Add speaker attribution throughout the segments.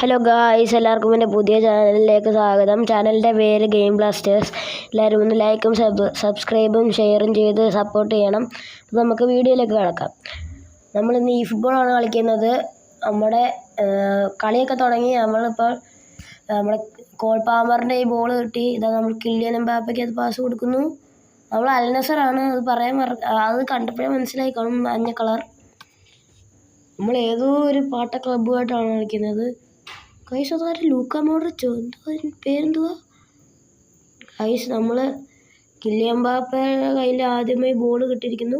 Speaker 1: Hello guys, എല്ലാവർക്കും എൻ്റെ പുതിയ ചാനലിലേക്ക് സ്വാഗതം. ചാനലിൻ്റെ പേര് ഗെയിം ബ്ലാസ്റ്റേഴ്സ്. എല്ലാവരും ഒന്ന് ലൈക്കും സബ്സ്ക്രൈബും ഷെയറും ചെയ്ത് സപ്പോർട്ട് ചെയ്യണം. അപ്പോൾ നമുക്ക് വീഡിയോയിലേക്ക് കിടക്കാം. നമ്മളിന്ന് ഈ ഫുട്ബോളാണ് കളിക്കുന്നത്. നമ്മുടെ കളിയൊക്കെ തുടങ്ങി. നമ്മളിപ്പോൾ നമ്മുടെ കോൾ പാമറിൻ്റെ ഈ ബോൾ കിട്ടി. ഇതാ നമ്മൾ കിലിയൻ എംബാപ്പയ്ക്ക് അത് പാസ് കൊടുക്കുന്നു. നമ്മൾ അൽ നസറാണ്, അത് കണ്ടപ്പോഴേ മനസ്സിലായി കാണും, മഞ്ഞ കളർ. നമ്മൾ ഏതോ ഒരു പാട്ട ക്ലബ്ബുമായിട്ടാണ് കളിക്കുന്നത്. ഗൈസ്, അതാരും ലൂക്ക മോഡ്രിച്ചോ, പേരെന്തുവാ ഗൈസ്? നമ്മൾ കിലിയൻ എംബാപ്പയുടെ കയ്യിൽ ആദ്യമായി ബോൾ കിട്ടിയിരിക്കുന്നു.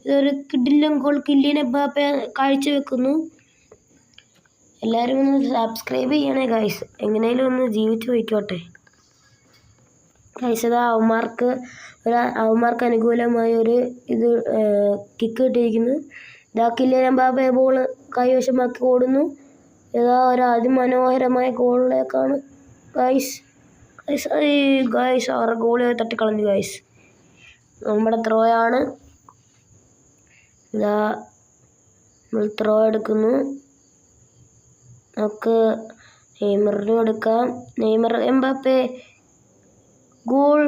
Speaker 1: ഇതൊരു കിടിലൻ ഗോൾ കിലിയൻ എംബാപ്പ കാഴ്ചവെക്കുന്നു. എല്ലാവരും ഒന്ന് സബ്സ്ക്രൈബ് ചെയ്യണേ ഗൈസ്, എങ്ങനെയും ഒന്ന് ജീവിച്ചു പോയിക്കോട്ടെ ഗൈസ്. ഇത് അവന്മാർക്ക് അനുകൂലമായ ഒരു കിക്ക് കിട്ടിയിരിക്കുന്നു. ഇതാ കിലിയൻ എംബാപ്പ ബോൾ കൈവശമാക്കി ഓടുന്നു. ഇതാ ഒരു അതിമനോഹരമായ ഗോളിലേക്കാണ് ഗൈസ് അവരുടെ ഗോളി തട്ടിക്കളഞ്ഞു ഗൈസ്. നമ്മുടെ ത്രോ ആണ്. ഇതാ നമ്മൾ ത്രോ എടുക്കുന്നു. നമുക്ക് നെയ്മറിനും എടുക്കാം. Neymar Mbappe goal.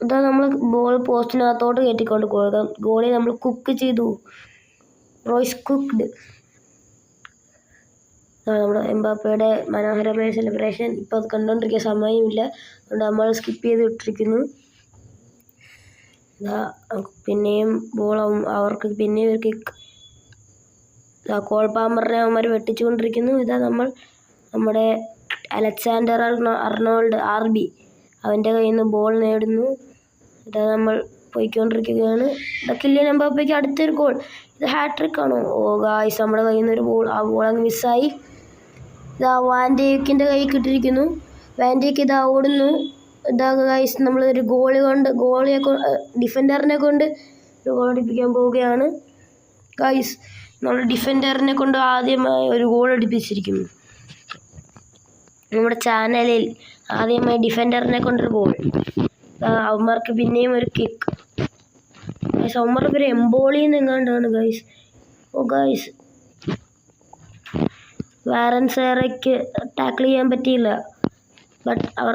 Speaker 1: ഇതാ നമ്മൾ ബോൾ പോസ്റ്റിനകത്തോട്ട് കയറ്റിക്കൊണ്ട് കൊടുക്കാം. ഗോളി നമ്മൾ കുക്ക് ചെയ്തു. Royce cooked. നമ്മുടെ എംബാപ്പയുടെ മനോഹരമായ സെലിബ്രേഷൻ. ഇപ്പോൾ അത് കണ്ടുകൊണ്ടിരിക്കാൻ സമയമില്ല, അതുകൊണ്ട് നമ്മൾ സ്കിപ്പ് ചെയ്ത് വിട്ടിരിക്കുന്നു. ഇതാ പിന്നെയും ബോൾ അവർക്ക് പിന്നെയും ഒരു കിക്ക്. ഇതാ കോൾ പാമറിനെ അവന്മാർ വെട്ടിച്ചുകൊണ്ടിരിക്കുന്നു. ഇതാ നമ്മുടെ അലക്സാണ്ടർ അർണോൾഡ് RB അവൻ്റെ കയ്യിൽ നിന്ന് ബോൾ നേടുന്നു. ഇതാ നമ്മൾ പോയിക്കൊണ്ടിരിക്കുകയാണ്. ഇതാ കിലിയൻ എംബാപ്പയ്ക്ക് അടുത്തൊരു ഗോൾ. ഇത് ഹാട്രിക് ആണോ? ഓ ഗായ്സ്, നമ്മുടെ കയ്യിൽ നിന്ന് ഒരു ബോൾ, ആ ബോൾ അങ്ങ് മിസ്സായി. ഇതാ വാൻഡേക്കിൻ്റെ കൈ കിട്ടിയിരിക്കുന്നു. വാൻഡേക്ക് ഇതാ ഓടുന്നു. ഇതാ ഗായ്സ്, നമ്മളൊരു ഡിഫൻഡറിനെ കൊണ്ട് ഒരു ഗോൾ അടിപ്പിക്കാൻ പോവുകയാണ് ഗായ്സ്. നമ്മൾ ഡിഫൻഡറിനെ കൊണ്ട് ആദ്യമായി ഒരു ഗോൾ അടിപ്പിച്ചിരിക്കുന്നു. നമ്മുടെ ചാനലിൽ ആദ്യമായി ഡിഫൻഡറിനെ കൊണ്ടൊരു ഗോൾ. അവന്മാർക്ക് പിന്നെയും ഒരു കിക്ക് ഗൈസ്. അവന്മാരുടെ പേര് എംബോളിന്ന് എങ്ങാണ്ടാണ് ഗൈസ്. ഓ ഗൈസ്, വാരൻസേറയ്ക്ക് ടാക്കിൾ ചെയ്യാൻ പറ്റിയില്ല. ബട്ട് അവർ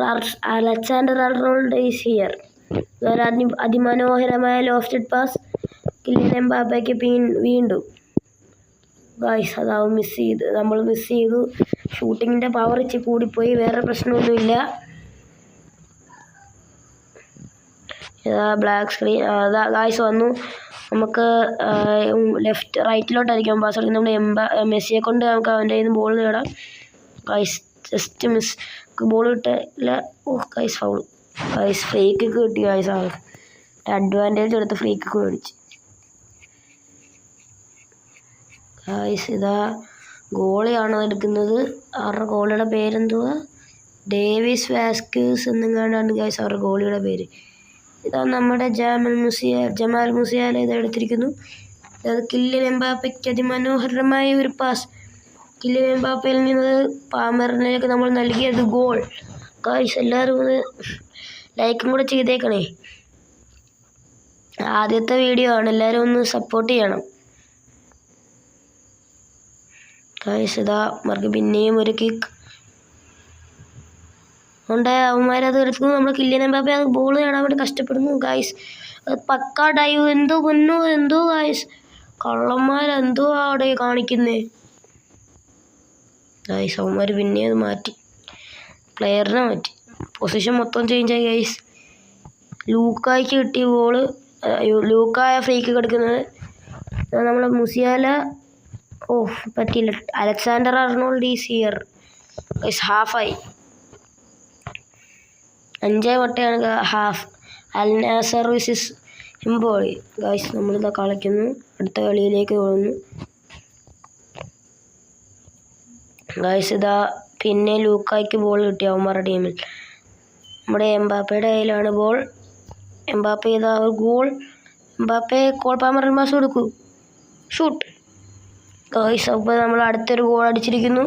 Speaker 1: അലക്സാണ്ടർ അർണോൾഡ് ഈസ് ഹിയർ. ഒരു അതിമനോഹരമായ ലോഫ്റ്റഡ് പാസ് കിലിയൻ എംബാപ്പയ്ക്ക് വീണ്ടും ഗൈസ്. അതാവും നമ്മൾ മിസ് ചെയ്തു. ഷൂട്ടിങ്ങിൻ്റെ പവർ ഇച്ചിരി കൂടിപ്പോയി, വേറെ പ്രശ്നമൊന്നുമില്ല. ബ്ലാക്ക് സ്ക്രീൻ ഗായ്സ് വന്നു. നമുക്ക് റൈറ്റിലോട്ടായിരിക്കും പാസ് കളിക്കുന്നത്. നമ്മുടെ മെസ്സിയെ കൊണ്ട് നമുക്ക് അവൻ്റെ കയ്യിൽ നിന്ന് ബോൾ നേടാം ഗൈസ്. ജസ്റ്റ് മിസ്, ബോൾ കിട്ടില്ല. Oh guys, foul guys. Free kick കിട്ടി ഗൈസ്. അഡ്വാൻറ്റേജ് എടുത്ത് ഫ്രീ കിക്ക് മേടിച്ച് ഗൈസ്. ഇതാ ഗോളിയാണ് എടുക്കുന്നത്. അവരുടെ ഗോളിയുടെ പേരെന്തുവാ? ഡേവിസ് വാസ്ക്യൂസ് എന്നെങ്ങാണ്ടാണ് ഗൈസ് അവരുടെ ഗോളിയുടെ പേര്. ഇതാ നമ്മുടെ ജമാൽ മുസിയാല ഇത് എടുത്തിരിക്കുന്നു. അത് കിലിയൻ എംബാപ്പയ്ക്ക് അതിമനോഹരമായ ഒരു പാസ്. കിലിയൻ എംബാപ്പയിൽ നിന്ന് പാമറിനേക്ക് നമ്മൾ നൽകിയത് ഗോൾ ഗൈസ്. എല്ലാവരും ഒന്ന് ലൈക്കും കൂടെ ചെയ്തേക്കണേ. ആദ്യത്തെ വീഡിയോ ആണ്, എല്ലാവരും ഒന്ന് സപ്പോർട്ട് ചെയ്യണം ഗൈസ്. ഇതാ അവർക്ക് പിന്നെയും ഒരു കിക്ക് ഉണ്ട്. അവന്മാരത് എടുക്കുന്നു. നമ്മുടെ കിലിയൻ എംബാപ്പെ അത് ബോൾ നേടാൻ വേണ്ടി കഷ്ടപ്പെടുന്നു ഗൈസ്. പക്കാ ഡൈവ്. എന്തോ ഗൈസ്, കള്ളന്മാരെന്തോ അവിടെ കാണിക്കുന്നേ ഗൈസ്. അവന്മാർ പിന്നെ അത് മാറ്റി, പ്ലെയറിനെ മാറ്റി, പൊസിഷൻ മൊത്തം ചേഞ്ചായി ഗൈസ്. ലൂക്കായ്ക്ക് കിട്ടിയ ബോള്, ലൂക്കായ ഫ്രീക്ക് കിടക്കുന്നത്. നമ്മളെ മുസിയാല പറ്റിയില്ല. Alexander Arnold is here guys. ഹാഫായി 5 ഹാഫ്. അൽ നസർ വിസിസ് എംബോളി ഗൈസ്. നമ്മളിതാ കളിക്കുന്നു, അടുത്ത കളിയിലേക്ക് പോകുന്നു ഗൈസ്. ഇതാ പിന്നെ ലൂക്കായ്ക്ക് ബോൾ കിട്ടി അവന്മാരുടെ ടീമിൽ. നമ്മുടെ എംബാപ്പയുടെ കയ്യിലാണ് ബോൾ. എംബാപ്പ ഇതാ ഒരു ഗോൾ. എംബാപ്പെ കോൾ പാമറിന് പാസ് കൊടുക്കൂ, ഷൂട്ട് ഗൈസ്. അപ്പോൾ നമ്മൾ അടുത്തൊരു ഗോൾ അടിച്ചിരിക്കുന്നു.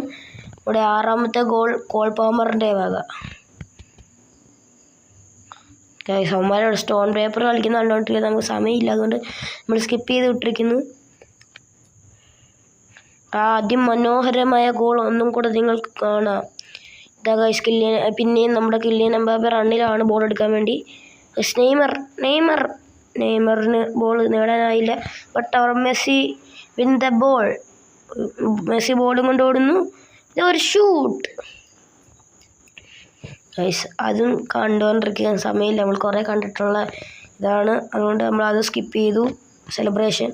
Speaker 1: നമ്മുടെ 6ാമത്തെ ഗോൾ കോൾ പാമറിൻ്റെ വക ഗൈസ്. അവന്മാരോട് സ്റ്റോൺ പേപ്പർ കളിക്കുന്ന കണ്ടുകൊണ്ടിരിക്കുന്നത് നമുക്ക് സമയമില്ല, അതുകൊണ്ട് നമ്മൾ സ്കിപ്പ് ചെയ്ത് വിട്ടിരിക്കുന്നു ആ അതിമനോഹരമായ ഗോൾ ഒന്നും കൂടെ നിങ്ങൾക്ക് കാണാം. ഇതാ ഗൈസ് പിന്നെയും നമ്മുടെ കിലിയൻ എംബാപ്പെ റണ്ണിലാണ് ബോൾ എടുക്കാൻ വേണ്ടി. നെയ്മറിന് ബോൾ നേടാനായില്ല. ബട്ട് അവർ Messi win the ball. Messi ബോളും കൊണ്ട് ഓടുന്നു. ഒരു ഷൂട്ട്. ഗൈസ് അതും കണ്ടുകൊണ്ടിരിക്കാൻ സമയമില്ല, നമ്മൾ കുറേ കണ്ടിട്ടുള്ള ഇതാണ്, അതുകൊണ്ട് നമ്മൾ അത് സ്കിപ്പ് ചെയ്തു. സെലിബ്രേഷൻ.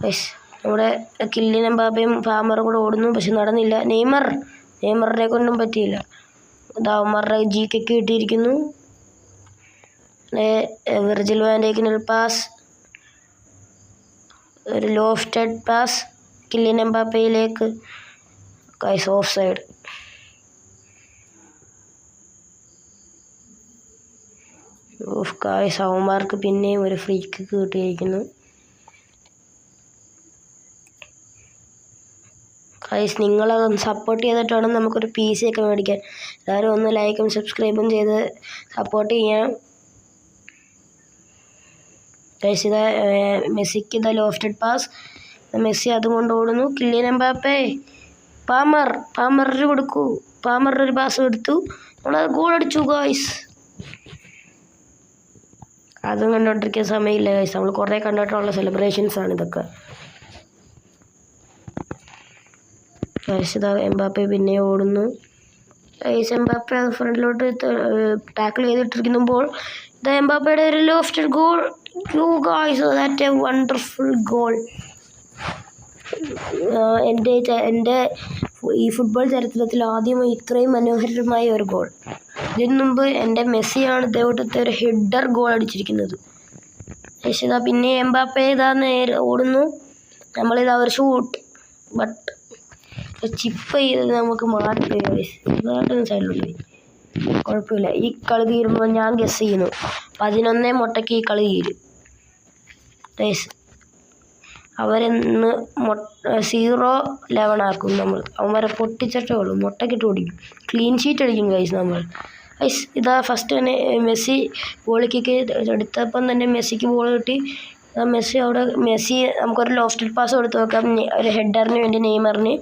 Speaker 1: ഗൈസ് നമ്മുടെ കിലിയൻ എംബാപ്പയും ഫാമറും കൂടെ ഓടുന്നു, പക്ഷെ നടന്നില്ല. നെയ്മറിനെ കൊണ്ടും പറ്റിയില്ല. അവന്മാരുടെ GK കിട്ടിയിരിക്കുന്നു. വിർജിൽ വാൻ ഡൈക്കിനൊരു പാസ്, ഒരു ലോഫ്റ്റഡ് പാസ് കിലിയൻ എംബാപ്പയിലേക്ക്. Guys offside. ഗൈസ് അവന്മാർക്ക് പിന്നെയും ഒരു ഫ്രീ കിക്ക് കിട്ടിയിരിക്കുന്നു. ഗൈസ് നിങ്ങളൊന്ന് സപ്പോർട്ട് ചെയ്തിട്ടാണ് നമുക്കൊരു PC ഒക്കെ മേടിക്കാൻ. എല്ലാവരും ഒന്ന് ലൈക്കും സബ്സ്ക്രൈബും ചെയ്ത് സപ്പോർട്ട് ചെയ്യാം. ഗൈസ് ഇതാ മെസ്സിക്ക് ഇതാ ലോഫ്റ്റഡ് പാസ്. മെസ്സി അതുകൊണ്ട് ഓടുന്നു. കിലിയൻ എംബാപ്പെ പാമറിന് കൊടുക്കൂ. പാമറിനൊരു പാസ് എടുത്തു, നമ്മളത് ഗോൾ അടിച്ചു. ഗൈസ് അതും കണ്ടോണ്ടിരിക്കാൻ സമയമില്ല ഗൈസ്, നമ്മൾ കുറേ കണ്ടിട്ടുള്ള സെലിബ്രേഷൻസ് ആണ് ഇതൊക്കെ. ഗൈസ് ഇതാ എംബാപ്പെ പിന്നെ ഓടുന്നു. ഗൈസ് എംബാപ്പെ അത് ഫ്രണ്ടിലോട്ട് ടാക്കിൾ ചെയ്തിട്ടിരിക്കുമ്പോൾ ഇതാ എംബാപ്പയുടെ ഒരു lofted goal. Guys that A wonderful goal. എൻ്റെ ഈ ഫുട്ബോൾ ചരിത്രത്തിൽ ആദ്യമായി ഇത്രയും മനോഹരമായ ഒരു ഗോൾ. ഇതിനു മുമ്പ് എൻ്റെ മെസ്സിയാണ് ഇതേപോലത്തെ ഒരു ഹെഡർ ഗോൾ അടിച്ചിരിക്കുന്നത്. പക്ഷേ ഇതാ പിന്നെ എംബാപ്പെ ഇതാ നേരെ ഓടുന്നു. നമ്മളിതാ ഒരു ഷൂട്ട്, ബട്ട് ചിപ്പ് ചെയ്ത് നമുക്ക് മാറിപ്പോയി. സൈഡിലുണ്ട്, കുഴപ്പമില്ല. ഈ കളി തീരുമ്പോൾ ഞാൻ ഗസ് ചെയ്യുന്നു 11 മുട്ടയ്ക്ക് ഈ കളി തീരും. അവരെന്ന് 0-11 ആക്കും നമ്മൾ. അവന്മാരെ പൊട്ടിച്ചിട്ടേ ഉള്ളൂ, മുട്ടക്കിട്ട് ഓടിക്കും, ക്ലീൻ ഷീറ്റ് അടിക്കും ഗൈസ് നമ്മൾ. ഗൈസ് ഇതാ ഫസ്റ്റ് തന്നെ മെസ്സി ബോൾ കിക്ക് എടുത്തപ്പം തന്നെ മെസ്സിക്ക് ബോൾ കിട്ടി. മെസ്സി നമുക്കൊരു ലോഫ്റ്റഡ് പാസ് കൊടുത്ത് വെക്കാം ഒരു ഹെഡറിന് വേണ്ടി നെയ്മറിന്.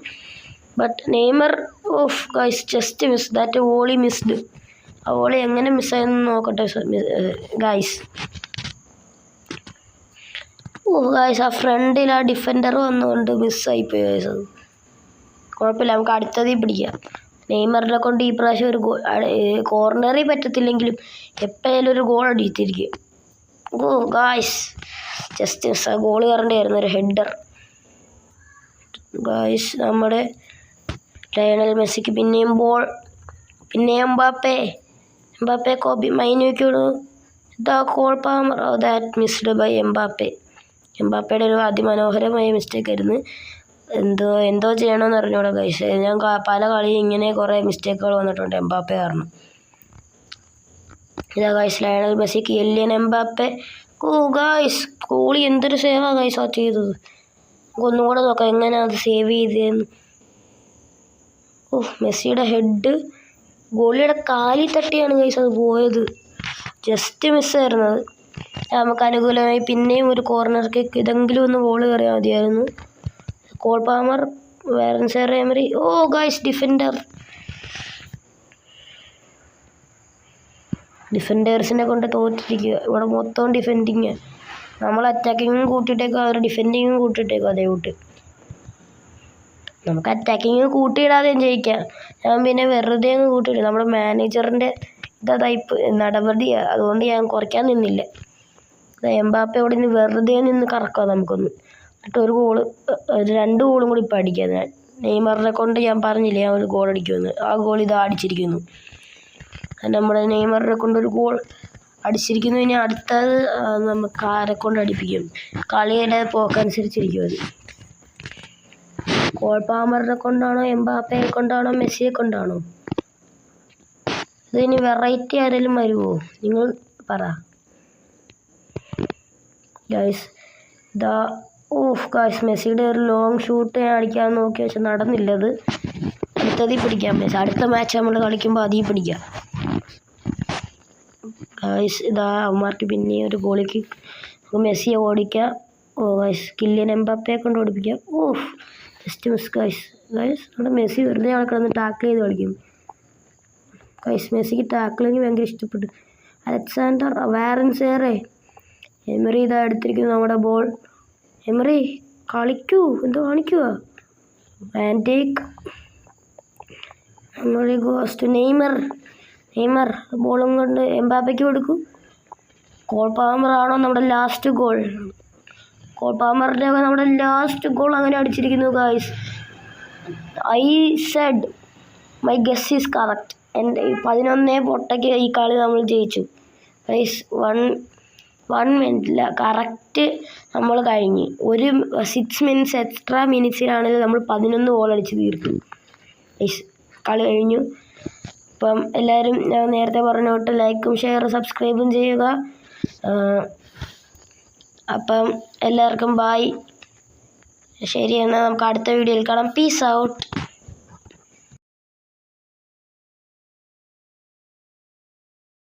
Speaker 1: But Neymar off guys just miss that volley missed. ആ വോളി എങ്ങനെ മിസ്സായെന്ന് നോക്കട്ടെ ഗൈസ്. ഗൈസ് ആ ഫ്രണ്ടിൽ ആ ഡിഫൻഡർ വന്നുകൊണ്ട് മിസ്സായിപ്പോയി ഗൈസ്. അത് കുഴപ്പമില്ല, നമുക്ക് അടുത്തതിൽ പിടിക്കാം. നെയ്മറിനെ കൊണ്ട് ഈ പ്രാവശ്യം ഒരു കോർണറിൽ പറ്റത്തില്ലെങ്കിലും എപ്പോഴും ഒരു ഗോൾ അടിച്ചിരിക്കും. Guys just miss. ആ ഗോൾ കയറേണ്ടിയായിരുന്നു, ഒരു ഹെഡർ. ഗൈസ് നമ്മുടെ ലയണൽ മെസ്സിക്ക് പിന്നെയും ബോൾ. പിന്നെ എംബാപ്പെ കോപ്പി മൈനോയ്ക്കോളൂ. The Cole Palmer that missed by എംബാപ്പയുടെ ഒരു അതിമനോഹരമായ മിസ്റ്റേക്ക് ആയിരുന്നു. എന്തോ ചെയ്യണമെന്ന് അറിഞ്ഞൂടാ ഗൈസ്. ഞാൻ പല കളിയും ഇങ്ങനെ കുറേ മിസ്റ്റേക്കുകൾ വന്നിട്ടുണ്ട് എംബാപ്പെ കാരണം. ഇതാ guys Lionel Messi Kylian Mbappe. Guys goalie എന്തൊരു സേവാണ് ഗൈസ് ആ ചെയ്തത്. നമുക്കൊന്നും കൂടെ നോക്കാം എങ്ങനെ അത് സേവ് ചെയ്തതെന്ന്. മെസ്സിയുടെ ഹെഡ് ഗോളിയുടെ കാലിൽ തട്ടിയാണ് ഗൈസ് അത് പോയത്. ജസ്റ്റ് മിസ്സായിരുന്നത്. നമുക്ക് അനുകൂലമായി പിന്നെയും ഒരു കോർണർ കിക്ക്, ഇതെങ്കിലും ഒന്ന് ഗോൾ കയറിയാൽ മതിയായിരുന്നു. കോൾ പാമർ, വെറൻസർ എമറി. ഗൈസ് ഡിഫൻഡേഴ്സിനെ കൊണ്ട് തോറ്റിരിക്കുക. ഇവിടെ മൊത്തം ഡിഫെൻഡിങ്. നമ്മൾ അറ്റാക്കിങ്ങും കൂട്ടിയിട്ടേക്കും, അവർ ഡിഫെൻഡിങ്ങും കൂട്ടിയിട്ടേക്കും. അതേ കൂട്ട് നമുക്ക് അറ്റാക്കിങ് കൂട്ടിയിടാതെയും ജയിക്കാം. ഞാൻ പിന്നെ വെറുതെ അങ്ങ് കൂട്ടിയിടും. നമ്മുടെ മാനേജറിൻ്റെ ടൈപ്പ് നടപടിയാണ്, അതുകൊണ്ട് ഞാൻ കുറയ്ക്കാൻ നിന്നില്ല. എംബാപ്പെ അവിടെ നിന്ന് വെറുതെ നിന്ന് കറക്കാം നമുക്കൊന്ന്. എന്നിട്ട് ഒരു 2 ഗോളും കൂടി ഇപ്പം അടിക്കാം. ഞാൻ നെയ്മറിനെ കൊണ്ട് ഞാൻ പറഞ്ഞില്ലേ ഞാൻ ഒരു ഗോൾ അടിക്കുമെന്ന്. ആ ഗോൾ ഇതാ അടിച്ചിരിക്കുന്നു. നമ്മുടെ നെയ്മറിനെ കൊണ്ടൊരു ഗോൾ അടിച്ചിരിക്കുന്നു. ഇനി അടുത്തത് നമുക്ക് ആരെ കൊണ്ട് അടിപ്പിക്കും, കളിയുടെ പോക്കനുസരിച്ചിരിക്കും അത്. കോൾ പാമറിനെ കൊണ്ടാണോ എംബാപ്പയെ കൊണ്ടാണോ മെസ്സിയെ കൊണ്ടാണോ? ഇതിന് വെറൈറ്റി ആരെങ്കിലും വരുമോ നിങ്ങൾ പറ ഗൈസ്. ഗൈസ് മെസ്സിയുടെ ഒരു ലോങ് ഷൂട്ട് ഞാൻ അടിക്കാൻ നോക്കി, പക്ഷെ നടന്നില്ലത്. അടുത്തതിൽ പിടിക്കാം മെസ്സി. അടുത്ത മാച്ച് നമ്മൾ കളിക്കുമ്പോൾ അതിൽ പിടിക്കാം ഗൈസ്. അവന്മാർക്ക് പിന്നെ ഒരു ഗോളിക്ക് മെസ്സിയെ ഓടിക്കാം. ഗൈസ് കിലിയൻ എംബാപ്പയെ കൊണ്ട് ഓടിപ്പിക്കാം. Just miss guys. നമ്മുടെ മെസ്സി വെറുതെ അവിടെ കിടന്ന് ടാക്കിൾ ചെയ്ത് കളിക്കും ഗൈസ്. മെസ്സിക്ക് ടാക്കിളിങ് ഭയങ്കര ഇഷ്ടപ്പെട്ടു. അലക്സാണ്ടർ വാരൻസേറെ എമറി ഇതാ എടുത്തിരിക്കുന്നു നമ്മുടെ ബോൾ. എമറി കളിക്കൂ, എന്തോ കാണിക്കുക. Van Dijk emery goes to Neymar ബോളും കൊണ്ട് എംബാപ്പയ്ക്ക് കൊടുക്കും. കോൾ പാമറാണോ നമ്മുടെ ലാസ്റ്റ് ഗോൾ? കോൾ പാമറിൻ്റെ നമ്മുടെ ലാസ്റ്റ് ഗോൾ അങ്ങനെ അടിച്ചിരിക്കുന്നു guys. I said my guess is correct. എൻ്റെ 11 പൊട്ടയ്ക്ക് ഈ കളി നമ്മൾ ജയിച്ചു ഗൈസ്. 1 മിനിറ്റില്ല, കറക്റ്റ് നമ്മൾ കഴിഞ്ഞ്. ഒരു 6 മിനിറ്റ്സ് എക്സ്ട്രാ മിനിറ്റ്സിലാണെങ്കിൽ നമ്മൾ 11 ഗോൾ അടിച്ച് തീർത്തു ഗൈസ്. കളി കഴിഞ്ഞു. അപ്പം എല്ലാവരും ഞാൻ നേരത്തെ പറഞ്ഞ തൊട്ട് ലൈക്കും ഷെയറും സബ്സ്ക്രൈബും ചെയ്യുക. അപ്പം എല്ലാവർക്കും ബായ്. ശരി, എന്നാൽ നമുക്ക് അടുത്ത വീഡിയോയിൽ കാണാം. Peace out.